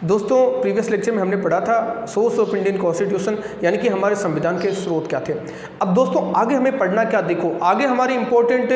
दोस्तों previous lecture में हमने पढ़ा था सोर्स ऑफ इंडियन कॉन्स्टिट्यूशन, यानी कि हमारे संविधान के स्रोत क्या थे। अब दोस्तों आगे हमें पढ़ना क्या, देखो आगे हमारी इंपॉर्टेंट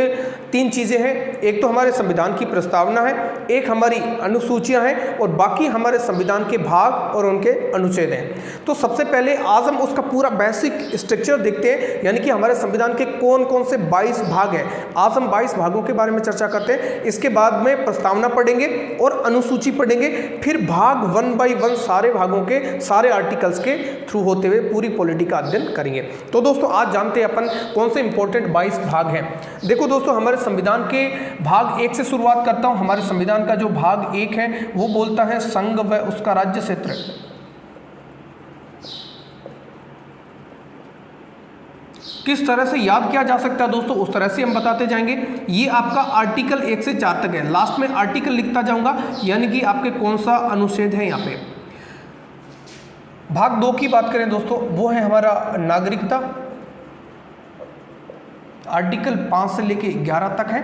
3 चीज़ें हैं। एक तो हमारे संविधान की प्रस्तावना है, एक हमारी अनुसूचियां हैं और बाकी हमारे संविधान के भाग और उनके अनुच्छेद हैं। तो सबसे पहले आज हम उसका पूरा बेसिक स्ट्रक्चर देखते हैं, यानी कि हमारे संविधान के कौन कौन से 22 भाग हैं। आज हम 22 भागों के बारे में चर्चा करते हैं। इसके बाद में प्रस्तावना पढ़ेंगे और अनुसूची पढ़ेंगे, फिर भाग 1 बाय 1 सारे भागों के सारे आर्टिकल्स के थ्रू होते हुए पूरी पॉलिटी का अध्ययन करेंगे। तो दोस्तों आज जानते हैं अपन कौन से इंपॉर्टेंट 22 भाग हैं। देखो दोस्तों हमारे संविधान के भाग 1 से शुरुआत करता हूं। हमारे संविधान का जो भाग 1 है वो बोलता है संघ व उसका राज्य क्षेत्र। किस तरह से याद किया जा सकता है दोस्तों, उस तरह से हम बताते जाएंगे। ये आपका आर्टिकल 1 से 4 तक है, लास्ट में आर्टिकल लिखता जाऊंगा, यानी कि आपके कौन सा अनुच्छेद है यहाँ पे। भाग 2 की बात करें दोस्तों, वो है हमारा नागरिकता, आर्टिकल 5 से लेके 11 तक है।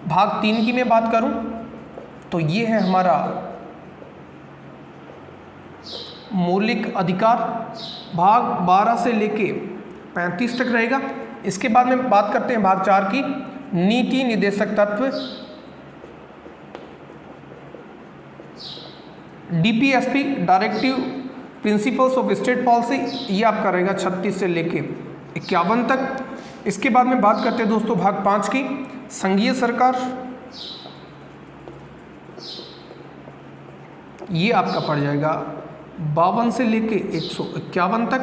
भाग 3 की मैं बात करूं तो ये है हमारा मौलिक अधिकार, भाग 12 से लेके 35 तक रहेगा। इसके बाद में बात करते हैं भाग 4 की, नीति निर्देशक तत्व, DPSP directive principles of state policy, ये आपका रहेगा 36 से लेके 51 तक। इसके बाद में बात करते हैं दोस्तों भाग 5 की, संघीय सरकार, ये आपका पड़ जाएगा 52 से लेके 151 तक।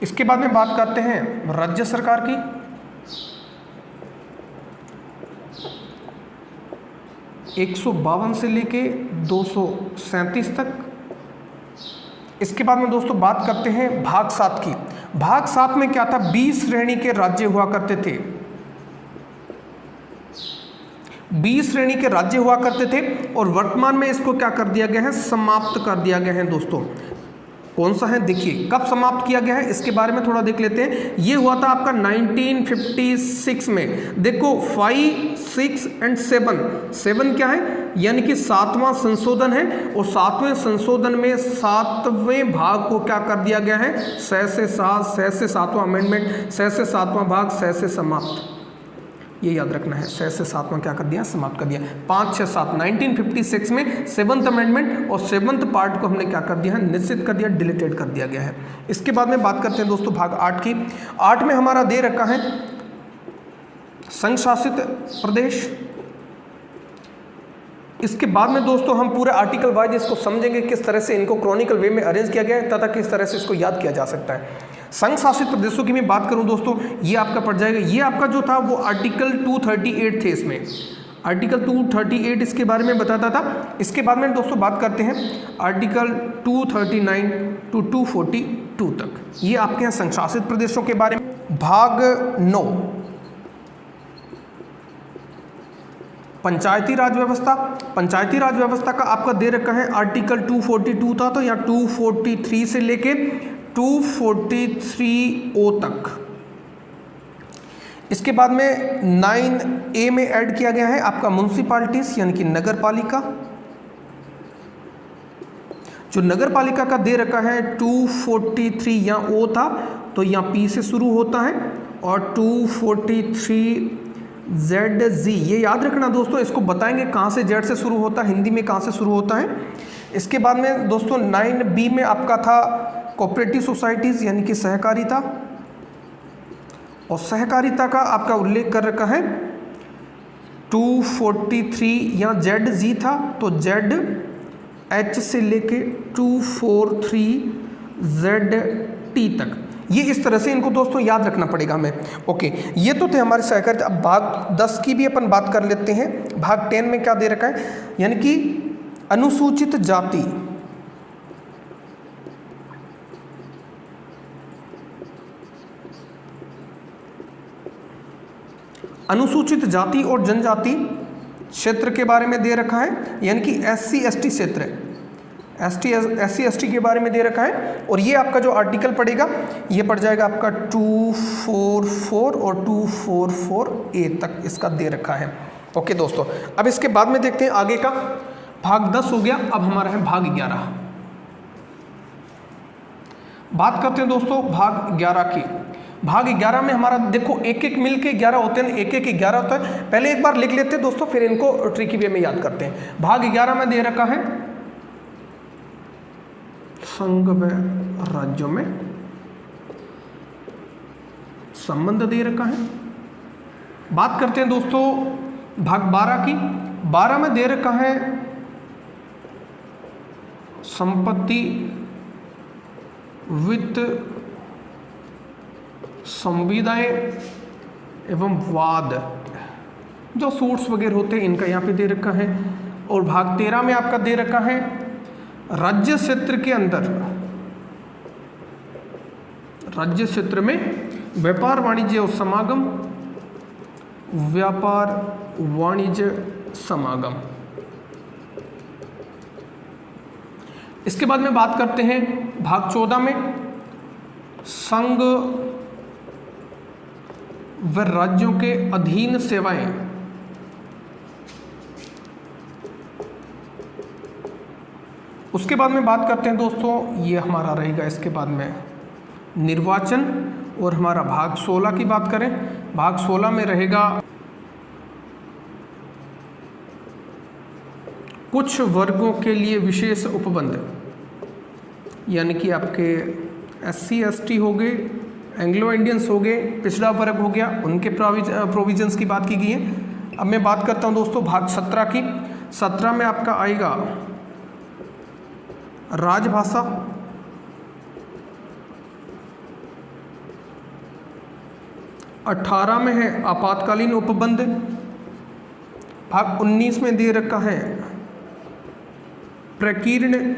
इसके बाद में बात करते हैं राज्य सरकार की, एक 152 से लेके 237 तक। इसके बाद में दोस्तों बात करते हैं भाग 7 की। भाग 7 में क्या था, 20 श्रेणी के राज्य हुआ करते थे, 20 श्रेणी के राज्य हुआ करते थे और वर्तमान में इसको क्या कर दिया गया है, समाप्त कर दिया गया है दोस्तों। कौन सा है देखिए, कब समाप्त किया गया है इसके बारे में थोड़ा देख लेते हैं। ये हुआ था आपका 1956 में। देखो 5, 6 एंड 7 क्या है, यानी कि 7वां संशोधन है और 7वें संशोधन में 7वें भाग को क्या कर दिया गया है, 6 से 7, 6 से 7वां अमेंडमेंट, 6 से 7वां भाग, 6 से समाप्त, ये याद रखना है। 6 से 7वां क्या कर दिया, समाप्त कर दिया। 5, 6, 7 1956 में 7th अमेंडमेंट और 7th पार्ट को हमने क्या कर दिया है, निश्चित कर दिया, डिलीटेड कर दिया गया है। इसके बाद में बात करते हैं दोस्तों भाग 8 की। 8 में हमारा दे रखा है संघ शासित प्रदेश। इसके बाद में दोस्तों हम पूरे आर्टिकल वाइज इसको समझेंगे, किस तरह से इनको क्रॉनिकल वे में अरेंज किया गया है तथा किस तरह से इसको याद किया जा सकता है। संघ शासित प्रदेशों की मैं बात करूं दोस्तों, ये आपका पड़ जाएगा, ये आपका जो था वो आर्टिकल 238 थे। इसमें आर्टिकल 238 इसके बारे में बताता था। इसके बाद में दोस्तों बात करते हैं आर्टिकल 239 to 242 तक, ये आपके यहाँ संघ शासित प्रदेशों के बारे में। भाग 9 पंचायती राज व्यवस्था। पंचायती राज व्यवस्था का आपका दे रखा है आर्टिकल 242 था, तो यहाँ 243 से लेके 243O तक। इसके बाद में 9A में ऐड किया गया है आपका म्युनिसिपैलिटीज, यानी कि नगर पालिका। जो नगर पालिका का दे रखा है 243 यहाँ O था, तो यहाँ P से शुरू होता है और 243ZZ, ये याद रखना दोस्तों, इसको बताएंगे कहाँ से Z से शुरू होता है, हिंदी में कहाँ से शुरू होता है। इसके बाद में दोस्तों 9B में आपका था कोऑपरेटिव सोसाइटीज़, यानी कि सहकारिता, और सहकारिता का आपका उल्लेख कर रखा है 243 यहाँ ZZ था, तो ZH से लेके 243ZT तक। ये इस तरह से इनको दोस्तों याद रखना पड़ेगा हमें। ओके, ये तो थे हमारे सहकारिता। अब भाग 10 की भी अपन बात कर लेते हैं। भाग 10 में क्या दे रखा है, यानी कि अनुसूचित जाति। अनुसूचित जाति और जनजाति क्षेत्र के बारे में दे रखा है, यानी कि SC ST क्षेत्र, SC ST के बारे में दे रखा है। और ये आपका जो आर्टिकल पड़ेगा ये पड़ जाएगा आपका 244 और 244A तक इसका दे रखा है। ओके दोस्तों, अब इसके बाद में देखते हैं आगे का। भाग 10 हो गया, अब हमारा है भाग 11। बात करते हैं दोस्तों भाग 11 की। भाग 11 में हमारा देखो एक एक मिल के 11 होते हैं, एक एक 11 होता है। पहले एक बार लिख लेते हैं दोस्तों, फिर इनको ट्रिकी वे में याद करते हैं। भाग 11 में दे रखा है संघ व राज्यों में संबंध दे रखा है। बात करते हैं दोस्तों भाग 12 की। 12 में दे रखा है संपत्ति, वित्त, संविदाएं एवं वाद, जो सूट्स वगैरह होते हैं इनका यहाँ पे दे रखा है। और भाग 13 में आपका दे रखा है राज्य क्षेत्र के अंदर, राज्य क्षेत्र में व्यापार वाणिज्य और समागम, व्यापार वाणिज्य समागम। इसके बाद में बात करते हैं भाग 14 में संघ व राज्यों के अधीन सेवाएं। उसके बाद में बात करते हैं दोस्तों, ये हमारा रहेगा इसके बाद में निर्वाचन। और हमारा भाग 16 की बात करें, भाग 16 में रहेगा कुछ वर्गों के लिए विशेष उपबंध, यानी कि आपके SC ST हो गए, एंग्लो इंडियंस हो गए, पिछड़ा वर्ग हो गया, उनके प्रोविजंस की बात की गई है। अब मैं बात करता हूं दोस्तों भाग 17 की। 17 में आपका आएगा राजभाषा, 18 में है आपातकालीन उपबंध। भाग 19 में दे रखा है प्रकीर्ण,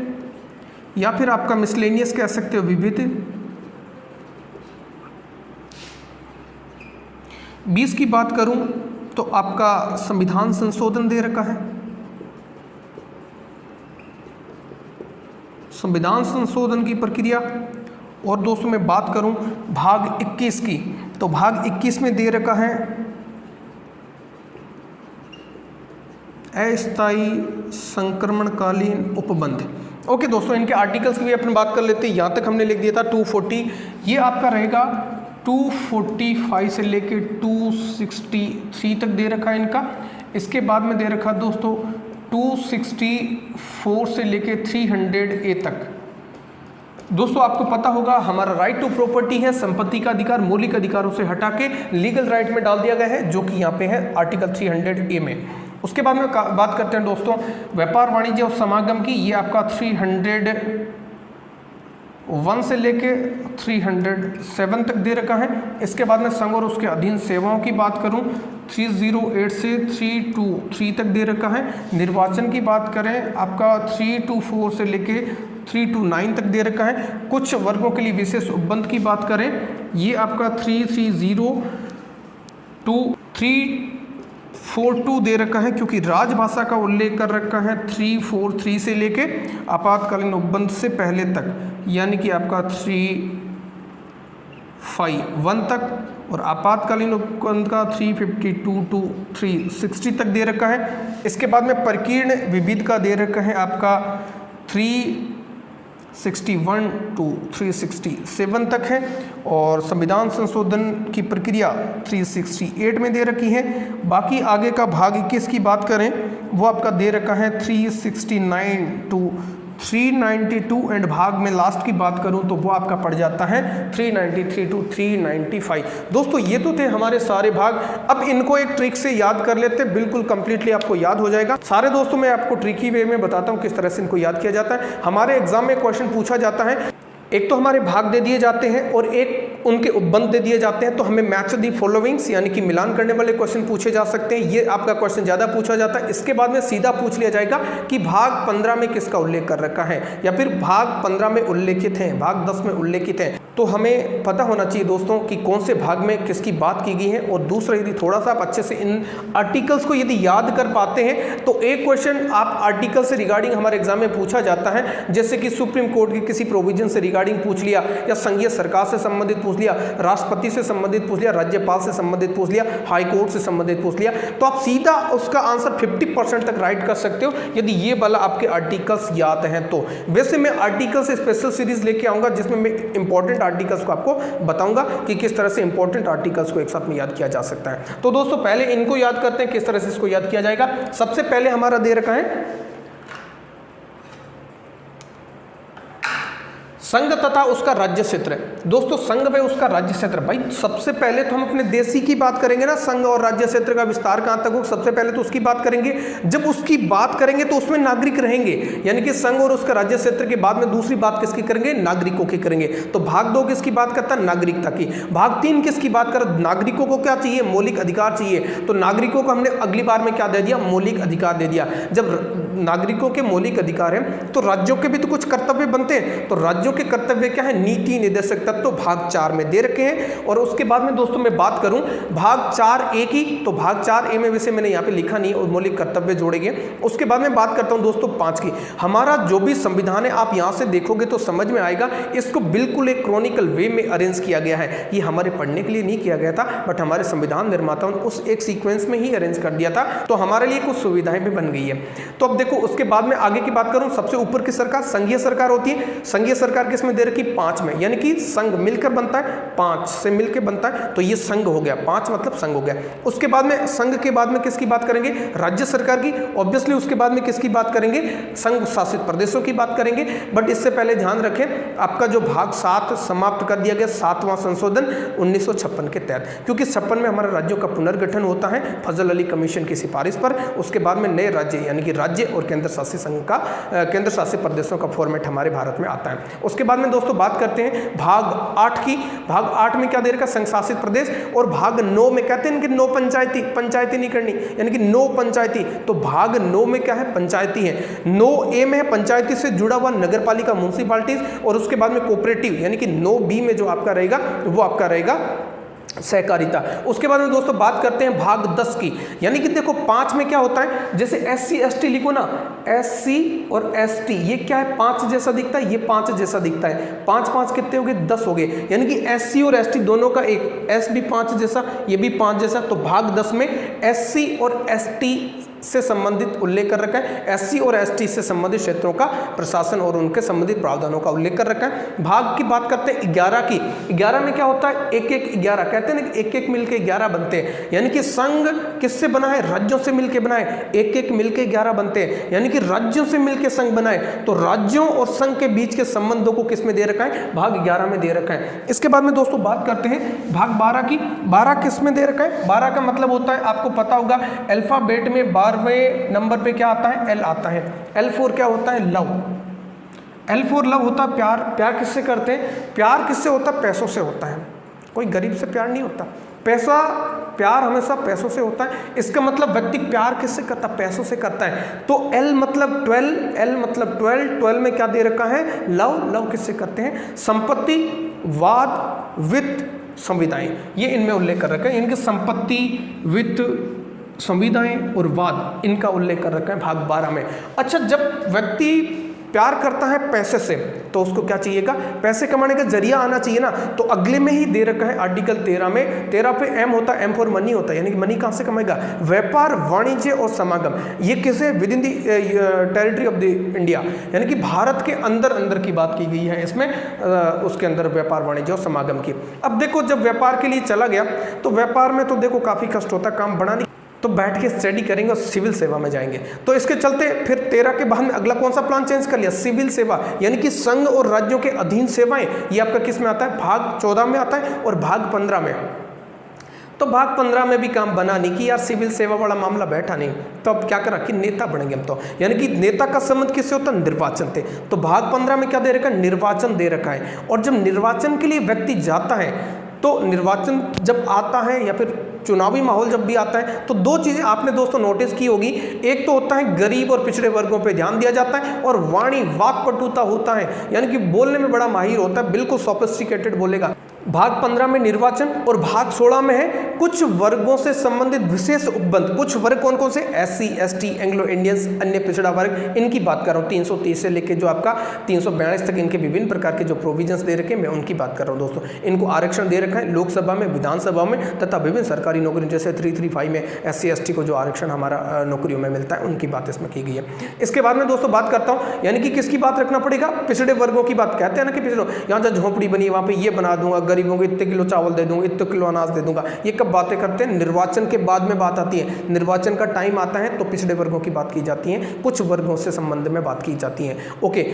या फिर आपका मिसलेनियस कह सकते हो, विविध। 20 की बात करूं तो आपका संविधान संशोधन दे रखा है। संविधान संशोधन की प्रक्रिया। और दोस्तों मैं बात करूं भाग 21 की, तो भाग 21 में दे रखा है अस्थायी संक्रमणकालीन उपबंध। ओके दोस्तों, इनके आर्टिकल्स की भी अपन बात कर लेते हैं। यहाँ तक हमने लिख दिया था 240, ये आपका रहेगा 245 से लेके 263 तक दे रखा है इनका। इसके बाद में दे रखा दोस्तों 264 से लेके 300A तक। दोस्तों आपको पता होगा हमारा राइट टू प्रॉपर्टी है, संपत्ति का अधिकार मौलिक अधिकारों से हटा के लीगल राइट में डाल दिया गया है, जो कि यहाँ पे है आर्टिकल 300A में। उसके बाद में बात करते हैं दोस्तों व्यापार वाणिज्य और समागम की। ये आपका 301 से लेके 307 तक दे रखा है। इसके बाद में संघ और उसके अधीन सेवाओं की बात करूं 308 से 323 तक दे रखा है। निर्वाचन की बात करें आपका 324 से लेके 329 तक दे रखा है। कुछ वर्गों के लिए विशेष उपबंध की बात करें, ये आपका 330 to 342 दे रखा है, क्योंकि राजभाषा का उल्लेख कर रखा है 343 से लेके आपातकालीन उपबंध से पहले तक, यानी कि आपका 351 तक, और आपातकालीन उपबंध का 352 to 360 तक दे रखा है। इसके बाद में प्रकीर्ण विविध का दे रखा है आपका 361 to 367 तक है। और संविधान संशोधन की प्रक्रिया 368 में दे रखी है। बाकी आगे का भाग 21 की बात करें वो आपका दे रखा है 369 to 392, एंड भाग में लास्ट की बात करूं तो वो आपका पड़ जाता है 393 to 395। दोस्तों ये तो थे हमारे सारे भाग। अब इनको एक ट्रिक से याद कर लेते हैं, बिल्कुल कंप्लीटली आपको याद हो जाएगा सारे। दोस्तों मैं आपको ट्रिकी वे में बताता हूं किस तरह से इनको याद किया जाता है। हमारे एग्जाम में क्वेश्चन पूछा जाता है, एक तो हमारे भाग दे दिए जाते हैं और एक उनके उपबंध दे दिए जाते हैं, तो हमें मैच दी फॉलोइंग्स यानी कि मिलान करने वाले क्वेश्चन पूछे जा सकते हैं। ये आपका क्वेश्चन ज़्यादा पूछा जाता है। इसके बाद में सीधा पूछ लिया जाएगा कि भाग 15 में किसका उल्लेख कर रखा है, या फिर भाग 15 में उल्लेखित हैं, भाग 10 में उल्लेखित हैं। तो हमें पता होना चाहिए दोस्तों कि कौन से भाग में किसकी बात की गई है। और दूसरा, यदि थोड़ा सा आप अच्छे से इन आर्टिकल्स को यदि याद कर पाते हैं तो एक क्वेश्चन आप आर्टिकल से रिगार्डिंग हमारे एग्जाम में पूछा जाता है, जैसे कि सुप्रीम कोर्ट के किसी प्रोविजन से रिगार्डिंग पूछ लिया, या संघीय सरकार से संबंधित पूछ लिया, राष्ट्रपति से संबंधित पूछ लिया, राज्यपाल से संबंधित पूछ लिया, हाई कोर्ट से संबंधित पूछ लिया, तो आप सीधा उसका आंसर 50% तक राइट कर सकते हो यदि ये वाला आपके आर्टिकल्स याद हैं तो। वैसे मैं आर्टिकल से स्पेशल सीरीज लेके आऊंगा जिसमें मैं इंपॉर्टेंट आर्टिकल्स को आपको बताऊंगा कि किस तरह से इंपॉर्टेंट आर्टिकल्स को एक साथ में याद किया जा सकता है। तो दोस्तों पहले इनको याद करते हैं, किस तरह से इसको याद किया जाएगा। सबसे पहले हमारा दे रखा है संघ तथा उसका राज्य क्षेत्र। दोस्तों संघ व उसका राज्य क्षेत्र, भाई सबसे पहले तो हम अपने देशी की बात करेंगे ना, संघ और राज्य क्षेत्र का विस्तार कहां तक हो, सबसे पहले तो उसकी बात करेंगे। जब उसकी बात करेंगे तो उसमें नागरिक रहेंगे, यानी कि संघ और उसका राज्य क्षेत्र के बाद में दूसरी बात किसकी करेंगे, नागरिकों की करेंगे। तो भाग 2 किसकी बात करता है, नागरिकता की। भाग 3 किसकी बात कर, नागरिकों को क्या चाहिए, मौलिक अधिकार चाहिए। तो नागरिकों को हमने अगली बार में क्या दे दिया, मौलिक अधिकार दे दिया। जब नागरिकों के मौलिक अधिकार हैं तो राज्यों के भी तो कुछ कर्तव्य बनते हैं, तो राज्यों के कर्तव्य क्या है, नीति निर्देशक तत्व तो भाग 4 में दे रखे हैं। और उसके बाद में दोस्तों मैं बात करूं भाग 4A की, तो भाग 4A में वैसे मैंने यहाँ पे लिखा नहीं और मौलिक कर्तव्य जोड़े गए। उसके बाद में बात करता हूं दोस्तों 5 की। हमारा जो भी संविधान है आप यहाँ से देखोगे तो समझ में आएगा, इसको बिल्कुल एक क्रॉनिकल वे में अरेंज किया गया है। ये हमारे पढ़ने के लिए नहीं किया गया था, बट हमारे संविधान निर्माताओं ने उस एक सीक्वेंस में ही अरेंज कर दिया था, तो हमारे लिए कुछ सुविधाएं भी बन गई है। तो अब देखो उसके बाद में आगे की बात करूं, सबसे ऊपर की सरकार संघीय सरकार होती है। संघीय सरकार किसमें दे रखी, 5 में, यानी कि संघ मिलकर बनता है, 5 से मिलकर बनता है, तो ये संघ हो गया, 5 मतलब संघ हो गया। उसके बाद में संघ के बाद में किसकी बात करेंगे, राज्य सरकार की। ऑब्वियसली उसके बाद में किसकी बात करेंगे, संघ शासित प्रदेशों की बात करेंगे। बट इससे पहले ध्यान रखें आपका जो भाग 7 समाप्त कर दिया गया 7वां संशोधन 1956 के तहत, क्योंकि 56 में हमारे राज्यों का पुनर्गठन होता है फजल अली कमीशन की सिफारिश पर। उसके बाद में नए राज्य यानी कि राज्य और केंद्र शासित संघ का केंद्र शासित प्रदेशों का फॉर्मेट हमारे भारत में आता है। उसके बाद में दोस्तों बात करते हैं भाग 8 की। भाग 8 में क्या दे रखा, संघ शासित प्रदेश। और भाग 9 में कहते हैं कि 9 पंचायती नहीं करनी, यानी कि 9 पंचायती। तो भाग 9 में क्या है, पंचायती है। 9A में है पंचायती से जुड़ा हुआ नगर पालिका म्युनिसिपालिटीज। और उसके बाद में कोऑपरेटिव, यानी कि 9B में जो आपका रहेगा वो आपका रहेगा सहकारिता। उसके बाद में दोस्तों बात करते हैं भाग 10 की, यानी कि देखो 5 में क्या होता है, जैसे SC ST लिखो ना, SC और ST ये क्या है, 5 जैसा दिखता है, ये 5 जैसा दिखता है। 5 5 कितने हो गए, 10 हो गए, यानी कि SC और ST दोनों का एक, S भी 5 जैसा, ये भी 5 जैसा। तो भाग 10 में SC और ST से संबंधित उल्लेख कर रखा है, SC और ST से संबंधित क्षेत्रों का प्रशासन और उनके संबंधित प्रावधानों का उल्लेख कर रखा है। भाग की बात करते हैं 11 की। 11 में क्या होता है, 1-1-11 कहते हैं ना, 1-1 मिलके 11 बनते हैं, यानी कि संघ किससे बना है, राज्यों से मिलके बना है। 1-1 मिलके 11 बनते हैं, यानी कि राज्यों से मिलके संघ बना है। तो राज्यों और संघ के बीच के संबंधों को किस में दे रखा है, भाग 11 में दे रखा है। इसके बाद में दोस्तों बात करते हैं भाग 12 की। 12 किस में दे रखा है, 12 का मतलब होता है, आपको पता होगा अल्फाबेट में 12वें नंबर पे क्या आता है, L आता है। L4 क्या होता है, लव। L4 लव होता है प्यार। प्यार किससे करते हैं, प्यार किससे होता है, पैसों से होता है। कोई गरीब से प्यार नहीं होता, पैसा, प्यार हमेशा पैसों से होता है। इसका मतलब व्यक्ति प्यार किससे करता है, पैसों से करता है। तो L मतलब 12, L मतलब 12, 12 में क्या दे रखा है, लव। लव किससे करते हैं, संपत्ति, वाद, वित्त, संविदाएं, ये इनमें उल्लेख कर रखा है। इनकी संपत्ति, वित्त, संविदाएं और वाद, इनका उल्लेख कर रखा है भाग 12 में। अच्छा, जब व्यक्ति प्यार करता है पैसे से तो उसको क्या चाहिएगा, पैसे कमाने का जरिया आना चाहिए ना। तो अगले में ही दे रखा है आर्टिकल 13 में, 13 पे M होता है, M फॉर मनी होता है, यानी कि मनी कहाँ से कमाएगा, व्यापार, वाणिज्य और समागम। ये किसे, with in the territory of the India, यानी कि भारत के अंदर की बात की गई है इसमें, उसके अंदर व्यापार, वाणिज्य और समागम की। अब देखो जब व्यापार के लिए चला गया तो व्यापार में तो देखो काफ़ी कष्ट होता है, काम बना नहीं, तो बैठ के स्टडी करेंगे और सिविल सेवा में जाएंगे। तो इसके चलते फिर 13 के बाद में अगला कौन सा प्लान चेंज कर लिया, सिविल सेवा, यानी कि संघ और राज्यों के अधीन सेवाएं। ये आपका किस में आता है, भाग 14 में आता है और भाग 15 में। तो भाग 15 में भी काम बना नहीं कि यार सिविल सेवा वाला मामला बैठा नहीं, तो अब क्या करा कि नेता बनेंगे हम। तो यानी कि नेता का संबंध किससे होता है, निर्वाचन थे। तो भाग 15 में क्या दे रखा है, निर्वाचन दे रखा है। और जब निर्वाचन के लिए व्यक्ति जाता है तो निर्वाचन जब आता है या फिर चुनावी माहौल जब भी आता है तो दो चीज़ें आपने दोस्तों नोटिस की होगी, एक तो होता है गरीब और पिछड़े वर्गों पे ध्यान दिया जाता है, और वाणी वाक्पटुता होता है, यानी कि बोलने में बड़ा माहिर होता है, बिल्कुल सोफिस्टिकेटेड बोलेगा। भाग 15 में निर्वाचन और भाग 16 में है कुछ वर्गों से संबंधित विशेष उपबंध। कुछ वर्ग कौन कौन से? SC, ST, एंग्लो इंडियंस, अन्य पिछड़ा वर्ग, इनकी बात कर रहा हूँ। 330 से लेकर जो आपका 342 तक इनके विभिन्न प्रकार के जो प्रोविजंस दे रखे हैं, मैं उनकी बात कर रहा हूँ दोस्तों। इनको आरक्षण दे रखा है लोकसभा में, विधानसभा में तथा विभिन्न सरकारी नौकरियों जैसे 335 में SC, ST को जो आरक्षण हमारा नौकरियों में मिलता है, उनकी बात इसमें की गई है। इसके बाद में दोस्तों बात करता हूँ, यानी कि किसकी बात रखना पड़ेगा? पिछड़े वर्गों की बात। कहते हैं ना कि पिछड़े, यहाँ जहाँ झोपड़ी बनी है वहाँ पे ये बना दूंगा, गरीबों को इतने किलो चावल दे दूंगा, इतने किलो अनाज दे दूंगा। ये कब बातें करते हैं? निर्वाचन के बाद में बात आती है। निर्वाचन का टाइम आता है तो पिछड़े वर्गों की बात की जाती है, कुछ वर्गों से संबंध में बात की जाती है। ओके,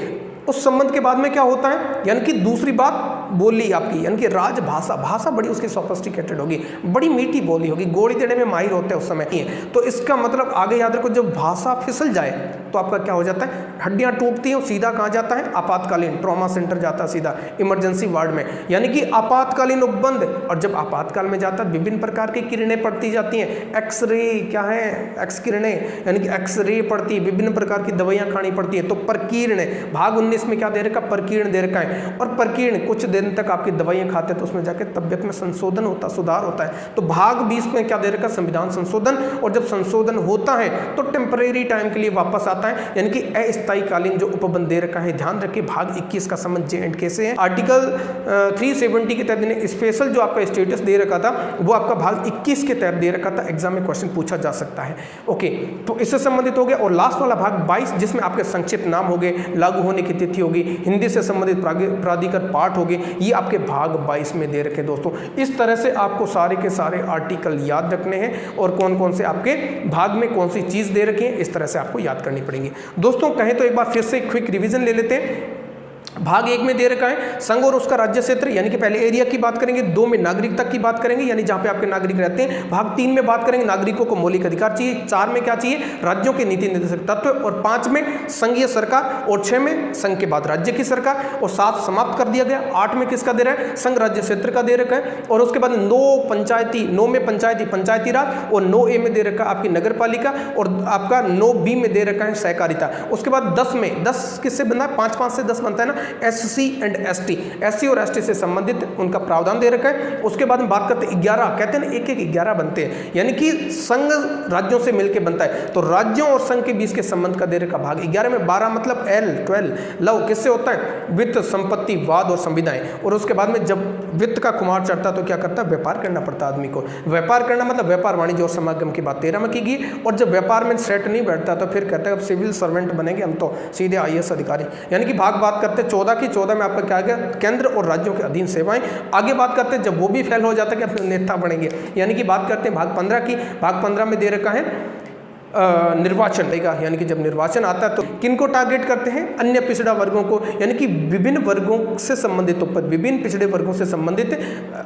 उस संबंध के बाद में क्या होता है? यानी कि दूसरी बात बोली आपकी, यानी कि राजभाषा। भाषा बड़ी उसकी सोफिस्टिकेटेड होगी, बड़ी मीठी बोली होगी, गोली देने में माहिर होते हैं उस समय। तो इसका मतलब आगे याद रखो, जब भाषा फिसल जाए तो आपका क्या हो जाता है? हड्डियां टूटती हैं, सीधा कहाँ जाता है? आपातकालीन ट्रॉमा सेंटर जाता है, सीधा इमरजेंसी वार्ड में, यानी कि आपातकालीन उपबंध। और जब आपातकाल में जाता है विभिन्न प्रकार की किरणें पड़ती जाती हैं। एक्सरे क्या है? एक्स किरणें, यानी कि एक्सरे पड़ती है, विभिन्न प्रकार की दवाइयाँ खानी पड़ती है। तो प्रकीर्णें, भाग 19 में क्या दे रखा? प्रकीर्ण दे रखा है। और प्रकीर्ण कुछ दिन तक आपकी दवाइयाँ खाते हैं तो उसमें जाके तबियत में संशोधन होता, सुधार होता है। तो भाग 20 में क्या दे रखा? संविधान संशोधन। और जब संशोधन होता है तो टेम्परेरी टाइम के लिए वापस आता है, यानी कि अस्थायीकालीन जो उपबंध दे रखा है। ध्यान रखिए, भाग 21 का संबंध J&K से है। आर्टिकल 370 के तहत ने स्पेशल जो आपका स्टेटस दे रखा था वो आपका भाग 21 के तहत दे रखा था। एग्जाम में क्वेश्चन पूछा जा सकता है। ओके, तो इससे संबंधित हो गया। और लास्ट वाला भाग 22 जिसमें आपके संक्षिप्त नाम हो गए, लागू होने की तिथि होगी, हिंदी से संबंधित प्राधिकृत पाठ हो गए, ये आपके भाग 22 में दे रखे दोस्तों। इस तरह से आपको सारे के सारे आर्टिकल याद रखने हैं और कौन कौन से आपके भाग में कौन सी चीज दे रखी है, इस तरह से आपको याद करनी पड़ेगी दोस्तों। कहें तो एक बार फिर से क्विक रिवीजन ले लेते हैं। भाग 1 में दे रखा है संघ और उसका राज्य क्षेत्र, यानी कि पहले एरिया की बात करेंगे। 2 में नागरिकता की बात करेंगे, यानी जहां पे आपके नागरिक रहते हैं। भाग 3 में बात करेंगे नागरिकों को मौलिक अधिकार चाहिए। 4 में क्या चाहिए? राज्यों के नीति निर्देशक तत्व। और 5 में संघीय सरकार। और 6 में संघ के बाद राज्य की सरकार। और 7 समाप्त कर दिया गया। 8 में किसका दे रहा है? संघ राज्य क्षेत्र का दे रखा है। और उसके बाद 9 में पंचायती राज। और 9A में दे रखा है आपकी नगर पालिका। और आपका 9B में दे रखा है सहकारिता। उसके बाद 10 में 10 किससे बना है? 5 से 10 बनता है ना, SC एंड ST। SC और ST से संबंधित उनका प्रावधान दे रखा है। उसके बाद में बात करते हैं 11, कहते हैं ना एक 11 बनते हैं, यानी कि संघ राज्यों से मिलकर बनता है। तो राज्यों और संघ के बीच के संबंध का दे रखा भाग 11 में। 12 मतलब L 12 लव किससे होता है? वित्त, संपत्ति, वाद और संविदाएं। और उसके बाद में जब वित्त का खुमार चढ़ता तो क्या करता है? व्यापार करना पड़ता है आदमी को। व्यापार करना मतलब व्यापार, वाणिज्य और समागम की बात 13 में की गई। और जब व्यापार में सेट नहीं बैठता तो फिर कहता है अब सिविल सर्वेंट बनेंगे हम, तो सीधे IAS अधिकारी। यानी कि भाग बात करते हैं 14 की। 14 में आपका क्या आ गया? केंद्र और राज्यों के अधीन सेवाएं। आगे बात करते हैं जब वो भी फेल हो जाता है कि अपने नेता बनेंगे, यानी कि बात करते हैं भाग 15 की। भाग 15 में दे रखा है निर्वाचन देगा, यानी कि जब निर्वाचन आता है तो किनको टारगेट करते हैं? अन्य पिछड़ा वर्गों को, यानी कि विभिन्न वर्गों से संबंधित उपबंध, विभिन्न पिछड़े वर्गों से संबंधित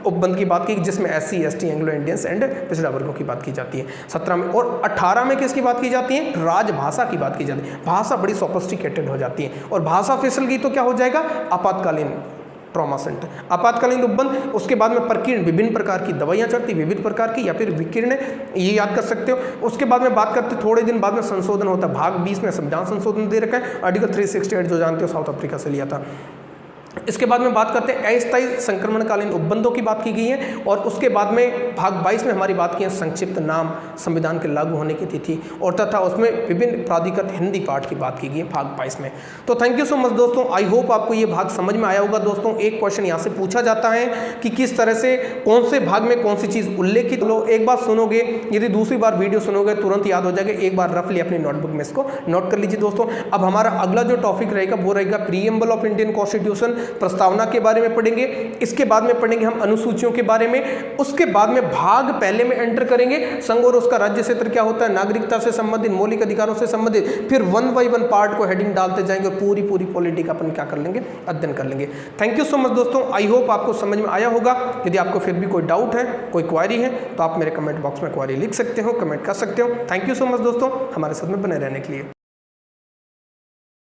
उपबंध की बात की, जिसमें SC, ST, Anglo Indians and पिछड़ा वर्गों की बात की जाती है 17 में। और 18 में किसकी बात की जाती है? राजभाषा की बात की जाती है। भाषा बड़ी सोफिस्टिकेटेड हो जाती है। और भाषा फिसल गई तो क्या हो जाएगा? आपातकालीन ट्रॉमा सेंटर, आपातकालीन उपबंध। उसके बाद में प्रकीर्ण, विभिन्न प्रकार की दवाइयाँ चढ़ती, विविध प्रकार की, या फिर विकिरण, ये याद कर सकते हो। उसके बाद में बात करते थोड़े दिन बाद में संशोधन होता है। भाग 20 में संविधान संशोधन दे रखा है, आर्टिकल 368 जो जानते हो साउथ अफ्रीका से लिया था। इसके बाद में बात करते हैं अस्थायी संक्रमणकालीन उपबंधों की बात की गई है। और उसके बाद में भाग 22 में हमारी बात की है संक्षिप्त नाम, संविधान के लागू होने की तिथि, और तथा उसमें विभिन्न प्राधिकृत हिंदी पाठ की बात की गई है भाग 22 में। तो थैंक यू सो मच दोस्तों, आई होप आपको ये भाग समझ में आया होगा दोस्तों। एक क्वेश्चन यहाँ से पूछा जाता है कि किस तरह से कौन से भाग में कौन सी चीज़ उल्लेखित। लो एक बार सुनोगे, यदि दूसरी बार वीडियो सुनोगे तुरंत याद हो जाएगा। एक बार रफली अपनी नोटबुक में इसको नोट कर लीजिए दोस्तों। अब हमारा अगला जो टॉपिक रहेगा वो रहेगा प्रीएम्बल ऑफ इंडियन कॉन्स्टिट्यूशन, प्रस्तावना के बारे में पढ़ेंगे। इसके बाद में पढ़ेंगे हम अनुसूचियों के बारे में। उसके बाद में भाग पहले में एंटर करेंगे संघ और उसका राज्य क्षेत्र क्या होता है, नागरिकता से संबंधित, मौलिक अधिकारों से संबंधित। फिर 1 बाय 1 पार्ट को हेडिंग डालते जाएंगे और पूरी पॉलिटी का अपन क्या कर लेंगे, अध्ययन कर लेंगे। थैंक यू सो मच दोस्तों, आई होप आपको समझ में आया होगा। यदि आपको फिर भी कोई डाउट है, कोई क्वारी है, तो आप मेरे कमेंट बॉक्स में क्वारी लिख सकते हो, कमेंट कर सकते हो। थैंक यू सो मच दोस्तों हमारे साथ में बने रहने के लिए।